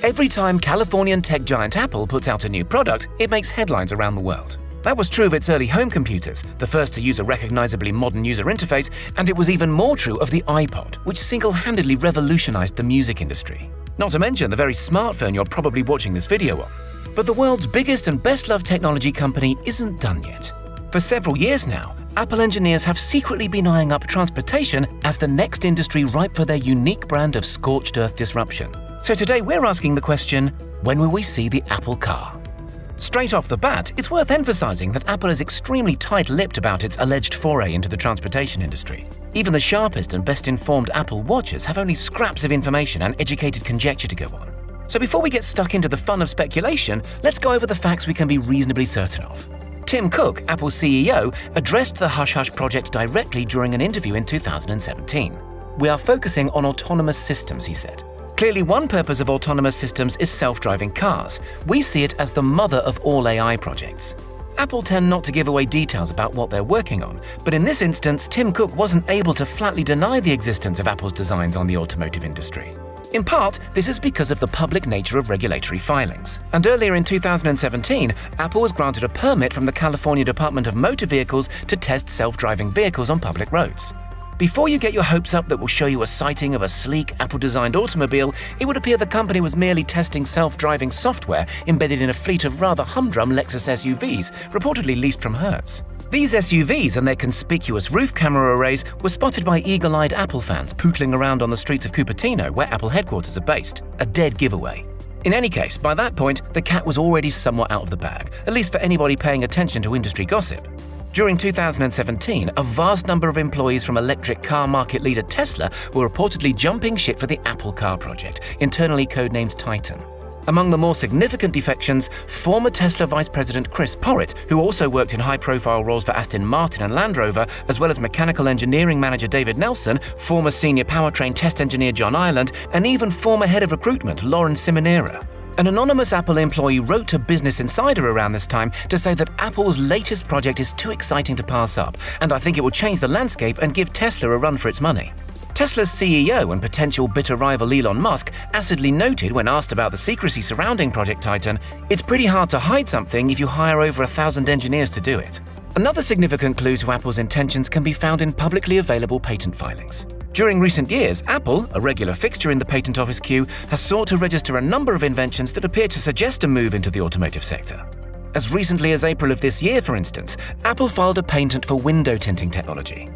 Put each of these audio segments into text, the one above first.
Every time Californian tech giant Apple puts out a new product, it makes headlines around the world. That was true of its early home computers, the first to use a recognizably modern user interface, and it was even more true of the iPod, which single-handedly revolutionized the music industry. Not to mention the very smartphone you're probably watching this video on. But the world's biggest and best-loved technology company isn't done yet. For several years now, Apple engineers have secretly been eyeing up transportation as the next industry ripe for their unique brand of scorched-earth disruption. So today we're asking the question, when will we see the Apple car? Straight off the bat, it's worth emphasizing that Apple is extremely tight-lipped about its alleged foray into the transportation industry. Even the sharpest and best-informed Apple watchers have only scraps of information and educated conjecture to go on. So before we get stuck into the fun of speculation, let's go over the facts we can be reasonably certain of. Tim Cook, Apple's CEO, addressed the Hush Hush project directly during an interview in 2017. "We are focusing on autonomous systems," he said. Clearly, one purpose of autonomous systems is self-driving cars. We see it as the mother of all AI projects. Apple tend not to give away details about what they're working on, but in this instance, Tim Cook wasn't able to flatly deny the existence of Apple's designs on the automotive industry. In part, this is because of the public nature of regulatory filings. And earlier in 2017, Apple was granted a permit from the California Department of Motor Vehicles to test self-driving vehicles on public roads. Before you get your hopes up that we'll show you a sighting of a sleek, Apple-designed automobile, it would appear the company was merely testing self-driving software embedded in a fleet of rather humdrum Lexus SUVs, reportedly leased from Hertz. These SUVs and their conspicuous roof camera arrays were spotted by eagle-eyed Apple fans pootling around on the streets of Cupertino, where Apple headquarters are based. A dead giveaway. In any case, by that point, the cat was already somewhat out of the bag, at least for anybody paying attention to industry gossip. During 2017, a vast number of employees from electric car market leader Tesla were reportedly jumping ship for the Apple Car project, internally codenamed Titan. Among the more significant defections, former Tesla Vice President Chris Porritt, who also worked in high-profile roles for Aston Martin and Land Rover, as well as mechanical engineering manager David Nelson, former senior powertrain test engineer John Ireland, and even former head of recruitment Lauren Simonera. An anonymous Apple employee wrote to Business Insider around this time to say that Apple's latest project is too exciting to pass up, and I think it will change the landscape and give Tesla a run for its money. Tesla's CEO and potential bitter rival Elon Musk acidly noted when asked about the secrecy surrounding Project Titan, "It's pretty hard to hide something if you hire over 1,000 engineers to do it." Another significant clue to Apple's intentions can be found in publicly available patent filings. During recent years, Apple, a regular fixture in the patent office queue, has sought to register a number of inventions that appear to suggest a move into the automotive sector. As recently as April of this year, for instance, Apple filed a patent for window tinting technology.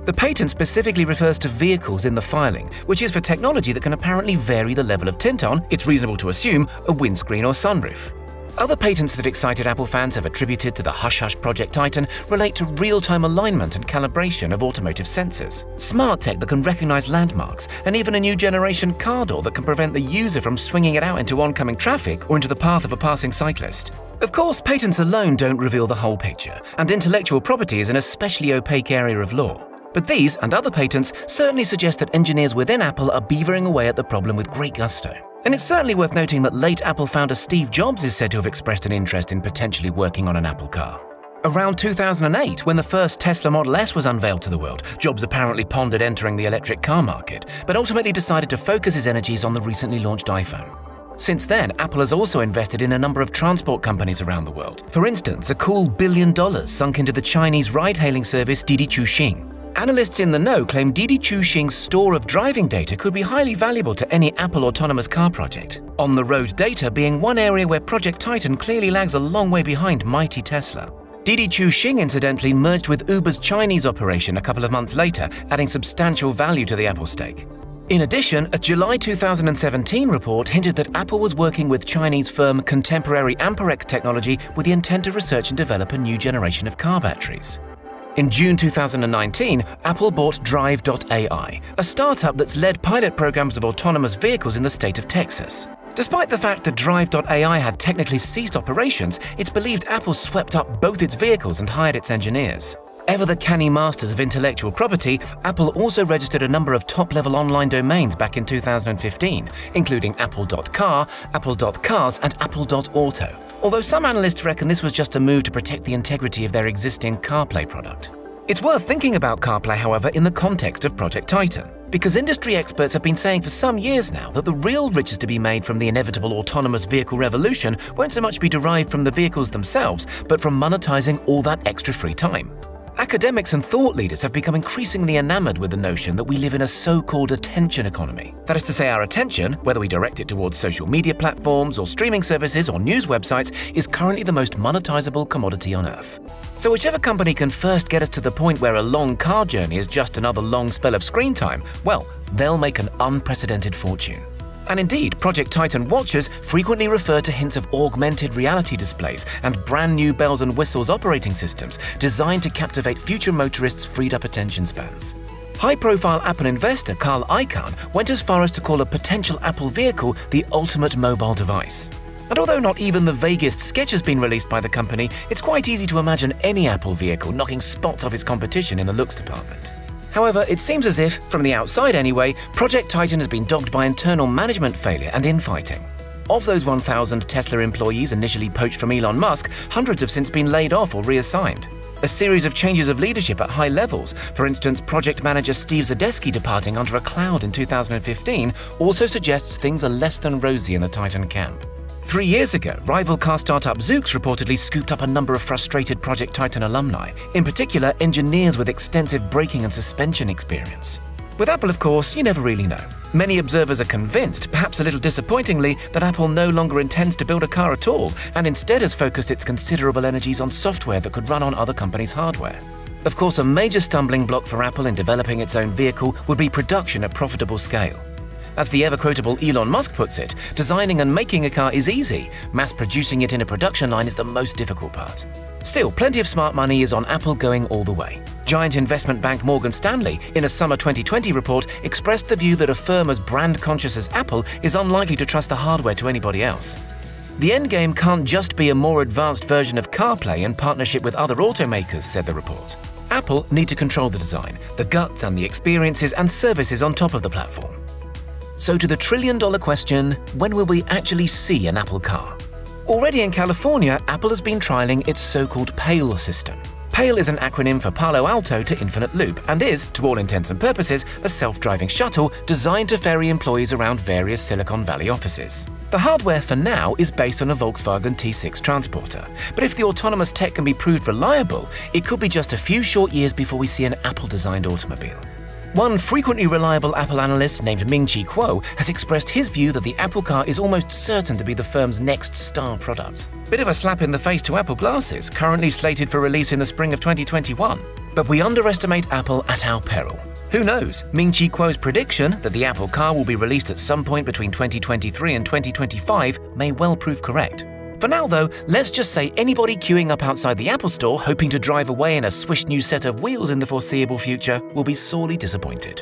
The patent specifically refers to vehicles in the filing, which is for technology that can apparently vary the level of tint on, it's reasonable to assume, a windscreen or sunroof. Other patents that excited Apple fans have attributed to the Hush Hush Project Titan relate to real-time alignment and calibration of automotive sensors, smart tech that can recognize landmarks, and even a new generation car door that can prevent the user from swinging it out into oncoming traffic or into the path of a passing cyclist. Of course, patents alone don't reveal the whole picture, and intellectual property is an especially opaque area of law. But these and other patents certainly suggest that engineers within Apple are beavering away at the problem with great gusto. And it's certainly worth noting that late Apple founder Steve Jobs is said to have expressed an interest in potentially working on an Apple car. Around 2008, when the first Tesla Model S was unveiled to the world, Jobs apparently pondered entering the electric car market, but ultimately decided to focus his energies on the recently launched iPhone. Since then, Apple has also invested in a number of transport companies around the world. For instance, a cool $1 billion sunk into the Chinese ride-hailing service Didi Chuxing. Analysts in the know claim Didi Chuxing's store of driving data could be highly valuable to any Apple autonomous car project, on-the-road data being one area where Project Titan clearly lags a long way behind mighty Tesla. Didi Chuxing incidentally merged with Uber's Chinese operation a couple of months later, adding substantial value to the Apple stake. In addition, a July 2017 report hinted that Apple was working with Chinese firm Contemporary Amperex Technology with the intent to research and develop a new generation of car batteries. In June 2019, Apple bought Drive.ai, a startup that's led pilot programs of autonomous vehicles in the state of Texas. Despite the fact that Drive.ai had technically ceased operations, it's believed Apple swept up both its vehicles and hired its engineers. Ever the canny masters of intellectual property, Apple also registered a number of top-level online domains back in 2015, including apple.car, apple.cars, and apple.auto. Although some analysts reckon this was just a move to protect the integrity of their existing CarPlay product. It's worth thinking about CarPlay, however, in the context of Project Titan. because industry experts have been saying for some years now that the real riches to be made from the inevitable autonomous vehicle revolution won't so much be derived from the vehicles themselves, but from monetizing all that extra free time. Academics and thought leaders have become increasingly enamored with the notion that we live in a so-called attention economy. That is to say, our attention, whether we direct it towards social media platforms or streaming services or news websites, is currently the most monetizable commodity on Earth. So whichever company can first get us to the point where a long car journey is just another long spell of screen time, well, they'll make an unprecedented fortune. And indeed, Project Titan watches frequently refer to hints of augmented reality displays and brand new bells and whistles operating systems designed to captivate future motorists' freed-up attention spans. High-profile Apple investor Carl Icahn went as far as to call a potential Apple vehicle the ultimate mobile device. And although not even the vaguest sketch has been released by the company, it's quite easy to imagine any Apple vehicle knocking spots off its competition in the looks department. However, it seems as if, from the outside anyway, Project Titan has been dogged by internal management failure and infighting. Of those 1,000 Tesla employees initially poached from Elon Musk, hundreds have since been laid off or reassigned. A series of changes of leadership at high levels, for instance project manager Steve Zadesky departing under a cloud in 2015, also suggests things are less than rosy in the Titan camp. 3 years ago, rival car startup Zoox reportedly scooped up a number of frustrated Project Titan alumni, in particular engineers with extensive braking and suspension experience. With Apple, of course, you never really know. Many observers are convinced, perhaps a little disappointingly, that Apple no longer intends to build a car at all, and instead has focused its considerable energies on software that could run on other companies' hardware. Of course, a major stumbling block for Apple in developing its own vehicle would be production at profitable scale. As the ever-quotable Elon Musk puts it, designing and making a car is easy, mass producing it in a production line is the most difficult part. Still, plenty of smart money is on Apple going all the way. Giant investment bank Morgan Stanley, in a summer 2020 report, expressed the view that a firm as brand-conscious as Apple is unlikely to trust the hardware to anybody else. The endgame can't just be a more advanced version of CarPlay in partnership with other automakers, said the report. Apple need to control the design, the guts and the experiences and services on top of the platform. So to the trillion-dollar question, when will we actually see an Apple car? Already in California, Apple has been trialing its so-called PALE system. PALE is an acronym for Palo Alto to Infinite Loop and is, to all intents and purposes, a self-driving shuttle designed to ferry employees around various Silicon Valley offices. The hardware for now is based on a Volkswagen T6 transporter, but if the autonomous tech can be proved reliable, it could be just a few short years before we see an Apple-designed automobile. One frequently reliable Apple analyst named Ming-Chi Kuo has expressed his view that the Apple car is almost certain to be the firm's next star product. Bit of a slap in the face to Apple glasses, currently slated for release in the spring of 2021. But we underestimate Apple at our peril. Who knows, Ming-Chi Kuo's prediction that the Apple car will be released at some point between 2023 and 2025 may well prove correct. For now though, let's just say anybody queuing up outside the Apple Store hoping to drive away in a swish new set of wheels in the foreseeable future will be sorely disappointed.